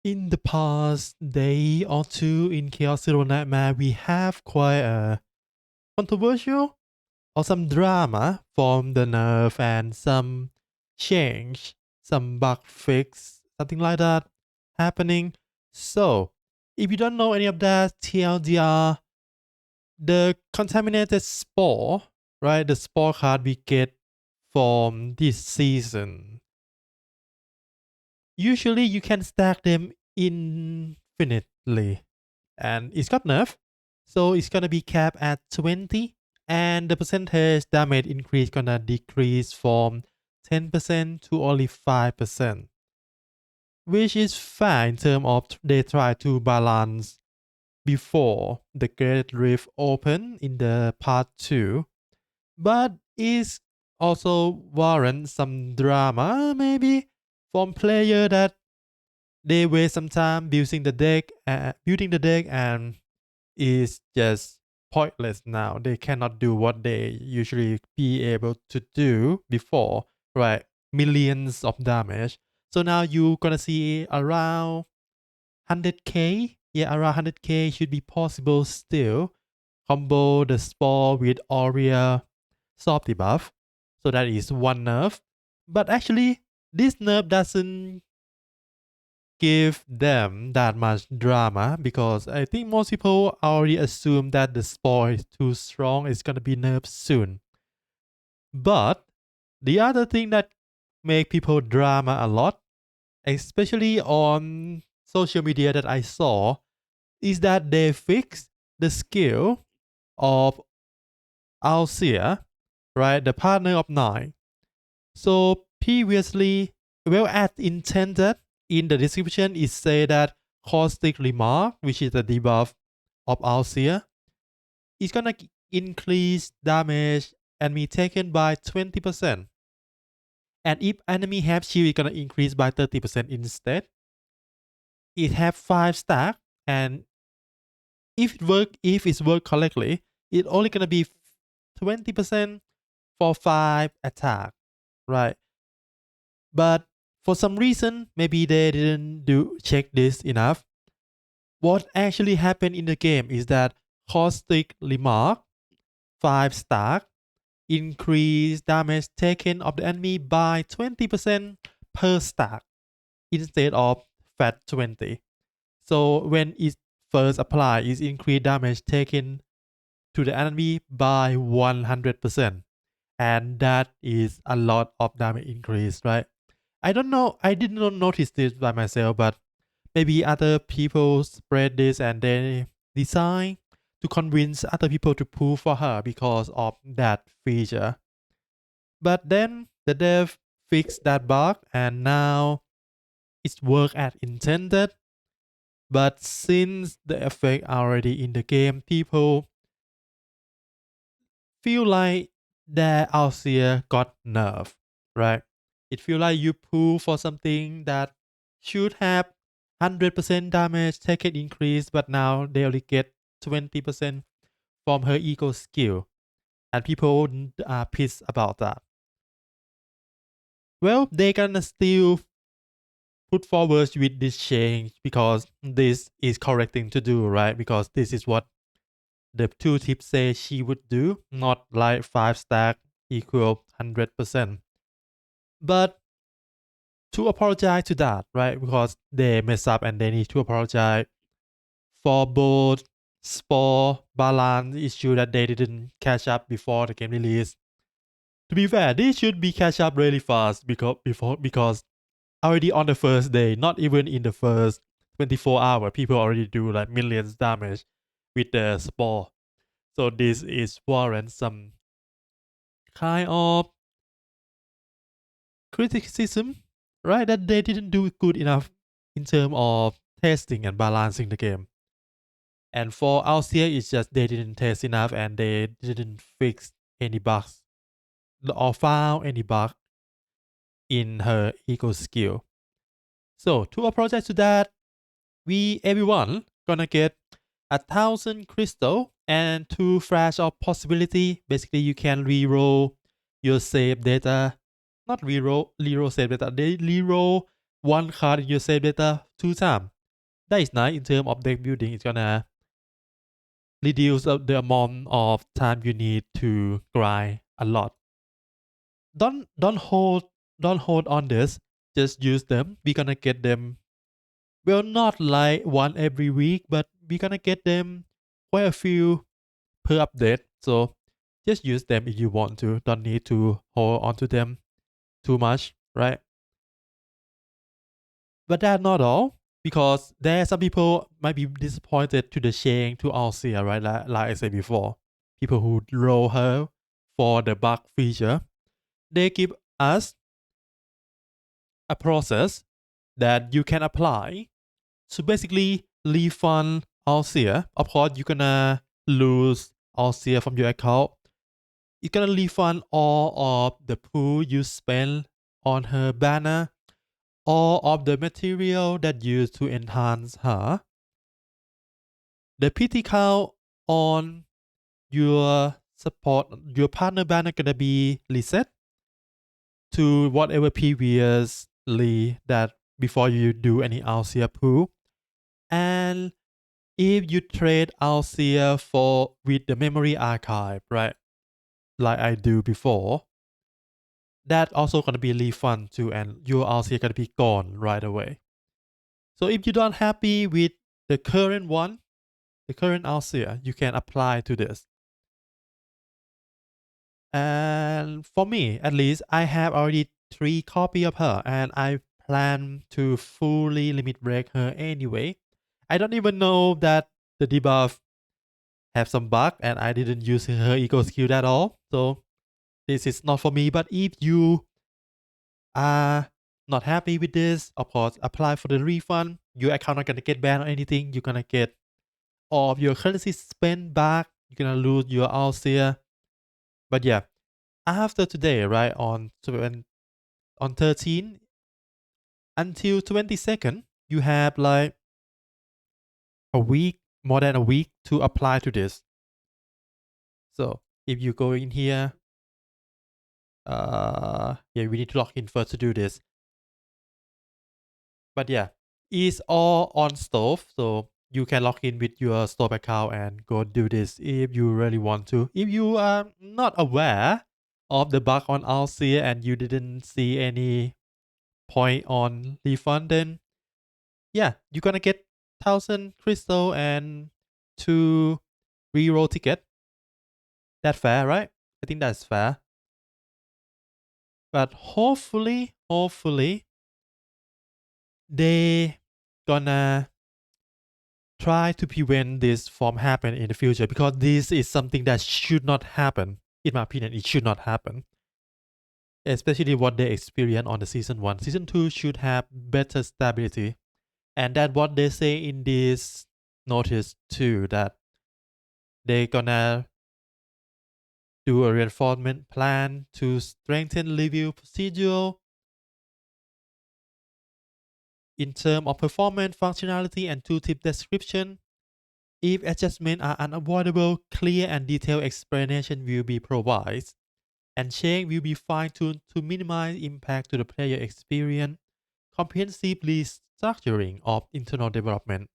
In the past day or two in Chaos Zero Nightmare, we have quite a controversial or some drama from the nerf and some change, some bug fix, something like that happening. So, if you don't know any of that, TLDR, the contaminated spore, right? The spore card we get from this season. Usually you can stack them infinitely and it's got nerf. So it's gonna be capped at 20 and the percentage damage increase gonna decrease from 10% to only 5%, which is fine in terms of they try to balance before the Great Rift open in the part 2, but is also warrant some drama maybe from player that they waste some time building the deck and is just pointless now. They cannot do what they usually be able to do before, right? Millions of damage. So now you're gonna see around 100k. Yeah, around 100k should be possible still. Combo the Spore with Aurea soft debuff. So that is one nerf. But actually, this nerf doesn't give them that much drama because I think most people already assume that the spore is too strong, it's gonna be nerfed soon. But the other thing that make people drama a lot, especially on social media that I saw, is that they fix the skill of Alcea, right? The partner of nine. So previously, well, as intended in the description, it say that caustic remark, which is the debuff of Alcea, is gonna increase damage enemy taken by 20%. And if enemy have shield, it's gonna increase by 30% instead. It have 5 stack, and if it's work correctly, it only gonna be 20% for 5 attack, right? But for some reason, maybe they didn't do check this enough. What actually happened in the game is that caustic remark 5 stack increase damage taken of the enemy by 20% per stack instead of fat 20. So when it first applied, it increased damage taken to the enemy by 100%. And that is a lot of damage increase, right? I don't know. I did not notice this by myself, but maybe other people spread this and they design to convince other people to pull for her because of that feature. But then the dev fixed that bug and now it's work as intended. But since the effect already in the game, people feel like their Alcea got nerfed, right? It feel like you pull for something that should have 100% damage taken increase, but now they only get 20% from her eco skill. And people are pissed about that. Well, they gonna still put forward with this change because this is correct thing to do, right? Because this is what the two tips say she would do, not like 5 stack equal 100%. But to apologize to that, right? Because they mess up and they need to apologize for both spore balance issue that they didn't catch up before the game release. To be fair, this should be catch up really fast because already on the first day, not even in the first 24 hours, people already do like millions damage with the spore. So this is warrant some kind of criticism, right? That they didn't do good enough in terms of testing and balancing the game. And for Alcea, it's just they didn't test enough and they didn't fix any bugs or found any bug in her eco skill. So to apologize to that, we everyone gonna get 1,000 crystal and 2 flash of possibility. Basically, you can reroll your save data, not reroll save data. They reroll one card in your save data 2 times. That is nice in terms of deck building. It's gonna reduce the amount of time you need to grind a lot. Don't hold on this. Just use them. We're gonna get them. Well, not like one every week, but we're gonna get them quite a few per update. So just use them if you want to. Don't need to hold on to them too much, right? But that's not all, because there are some people might be disappointed to the chain to Alcia, right? Like I said before, people who roll her for the bug feature, they give us a process that you can apply to basically refund Alcia. Of course, you're gonna lose Alcia from your account. You're gonna refund all of the pool you spend on her banner, all of the material that used to enhance her. The PT count on your partner banner gonna be reset to whatever previously that before you do any Alcia pool. And if you trade Alcia for with the memory archive, right? Like I do before, that also gonna be refund too, and your Alcia gonna be gone right away. So if you're not happy with the current one, the current Alcia, you can apply to this. And for me, at least, I have already 3 copy of her, and I plan to fully limit break her anyway. I don't even know that the debuff have some bug, and I didn't use her eco skill at all. So this is not for me. But if you are not happy with this, of course, apply for the refund. Your account not gonna get banned or anything. You're gonna get all of your currency spent back. You're gonna lose your Alcia. But yeah, after today, right, on 13 until 22nd, you have like a week, more than a week to apply to this. So if you go in here, yeah, we need to log in first to do this. But yeah, it's all on Stove, so you can log in with your Stove account and go do this if you really want to. If you are not aware of the bug on Alcia and you didn't see any point on refund, then yeah, you're gonna get 1,000 crystal and 2 reroll ticket. That's fair, right? I think that's fair. But hopefully, they gonna try to prevent this from happening in the future, because this is something that should not happen. In my opinion, it should not happen. Especially what they experienced on the season 1. Season 2 should have better stability. And that's what they say in this notice too, that they're gonna do a reinforcement plan to strengthen review procedure in terms of performance, functionality, and tooltip description. If adjustments are unavoidable, clear and detailed explanation will be provided, and change will be fine-tuned to minimize impact to the player experience. Comprehensive restructuring of internal development,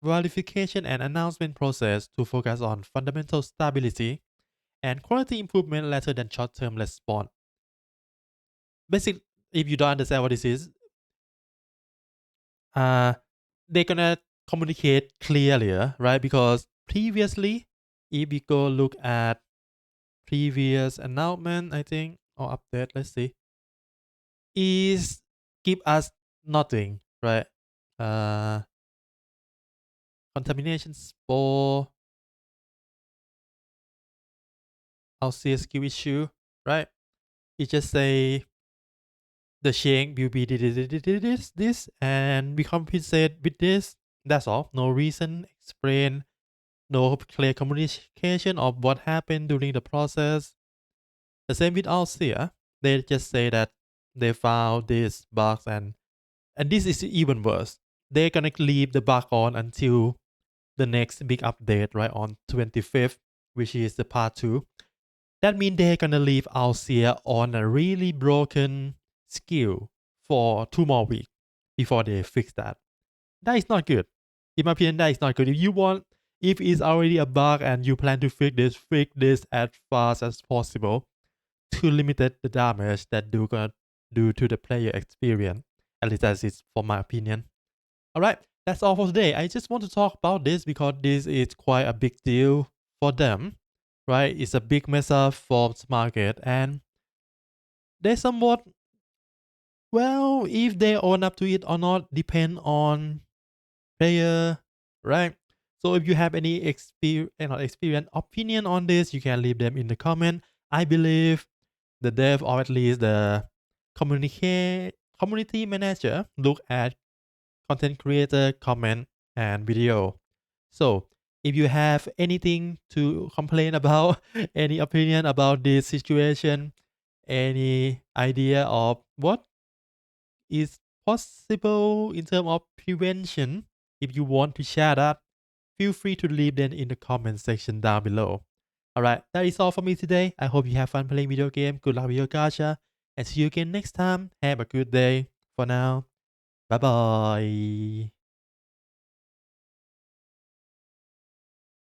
verification and announcement process to focus on fundamental stability and quality improvement rather than short-term response. Basically, if you don't understand what this is, uh, they're gonna communicate clearly, right? Because previously, if we go look at previous announcement, I think, or update, let's see, is give us nothing, right? Uh, Contamination spore, our CSQ issue, right? It just say the chain will be this, and we compensate with this. That's all. No reason explain, no clear communication of what happened during the process. The same with Alcia. They just say that they found this bug, and this is even worse. They're gonna leave the bug on until the next big update, right, on 25th, which is the part 2. That means they're gonna leave Alcia on a really broken skill for 2 more weeks. before they fix that. That is not good. In my opinion, that is not good. If it's already a bug and you plan to fix this as fast as possible to limit the damage that do gonna do to the player experience. At least that is for my opinion. All right, that's all for today. I just want to talk about this because this is quite a big deal for them, right? It's a big mess up for the market, and they somewhat, well, if they own up to it or not depend on player, right? So if you have any experience opinion on this, you can leave them in the comment. I believe the dev, or at least the community manager, look at content creator comment and video. So if you have anything to complain about, any opinion about this situation, any idea of what is possible in terms of prevention, if you want to share that, feel free to leave them in the comment section down below. Alright, that is all for me today. I hope you have fun playing video game. Good luck with your gacha. And see you again next time. Have a good day. For now, bye bye.